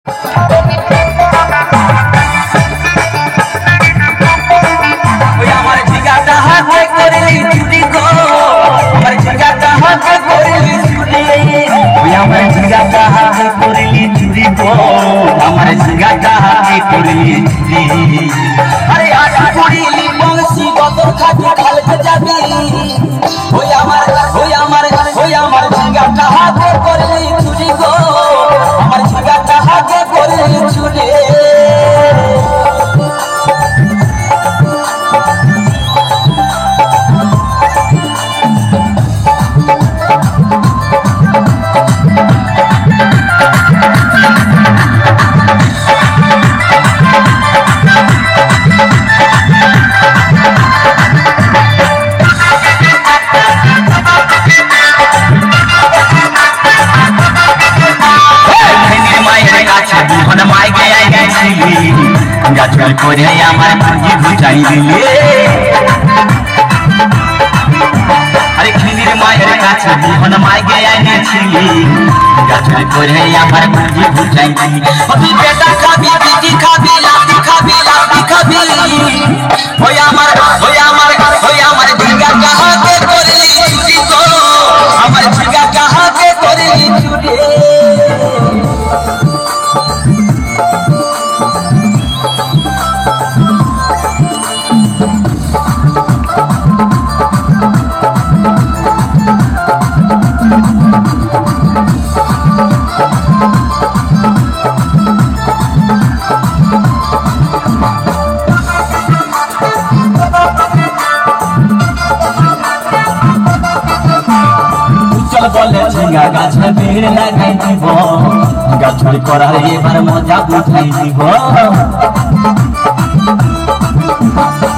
अरे आज पुरीली बंसी बदर खाती खालते जाबी होय আমার ঝিঙ্গা কাহাকে করলি চুরি গো আমার ঝিঙ্গা কাহাকে করলি চুরি গাছল করে আমার পুঁজি বুঝাই দিলে আরে খিনির মায়ের কাছে বিহন মাইকে এনেছিলি গাছল করে আমার পুঁজি বুঝাই দিলি তুই বেটা খাবি বিটি খাবি লাতি খাবি ওই আমার ঝিঙ্গা কাহাকে করলি চুরি গো আমার ঝিঙ্গা কাহাকে করলি চুরি বলে ঝিঙ্গা গাছে বেড় লাগাই দিব গাছড়ি করার এবার মজা উঠাই দিব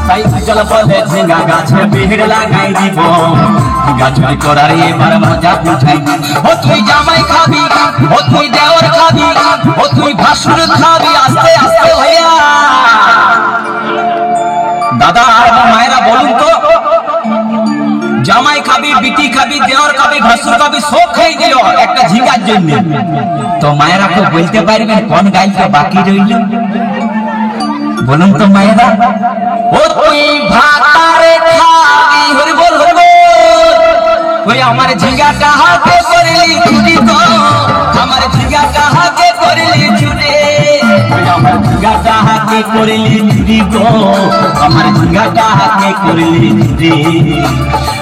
তাই চল বলে ঝিঙ্গা গাছে বেড় লাগাই দিব গাছড়ি করার এবার মজা উঠাই দিব ও তুই জামাই খাবি ও তুই দেওর খাবি ও তুই ভাসুর খাবি আস্তে আস্তে ভাইয়া দাদা আর মায়েরা বলুন তো জামাই খাবি বিটি খাবি দেওর খাবি ভাসুর খাবি সব খেয়ে দিল একটা ঝিঙ্গার জন্য তো মায়েরা তো বলতে পারবেন কোন গাইটা বাকি রইল বলুন তো মায়েরা ও তুই ভাতারে খাবি হরি বল ওই আমার ঝিঙ্গা কাহাকে করলি চুরি গো আমার ঝিঙ্গা কাহাকে করলি চুরি আমার ঝিঙ্গা কাহাকে করলি চুরি গো আমার ঝিঙ্গা কাহাকে করলি চুরি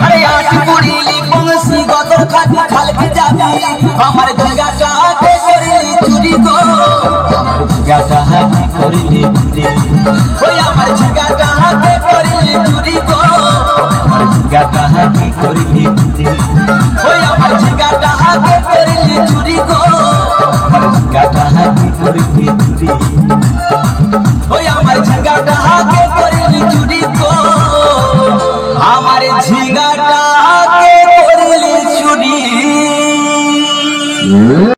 अरे आज पुरीली बंसी गदर खाती खालके जाबी আমার ঝিঙ্গা কাহাকে করলি চুরি গো আমার ঝিঙ্গা কাহাকে করলি চুরি ওই আমার ঝিঙ্গা কাহাকে করলি চুরি গো আমার ঝিঙ্গা কাহাকে করলি চুরি ওই আমার ঝিঙ্গা কাহাকে করলি চুরি গো আমার ঝিঙ্গা কাহাকে করলি চুরি ওই আমার ঝিঙ্গা কাহাকে করলি চুরি গো আমার ঝিঙ্গা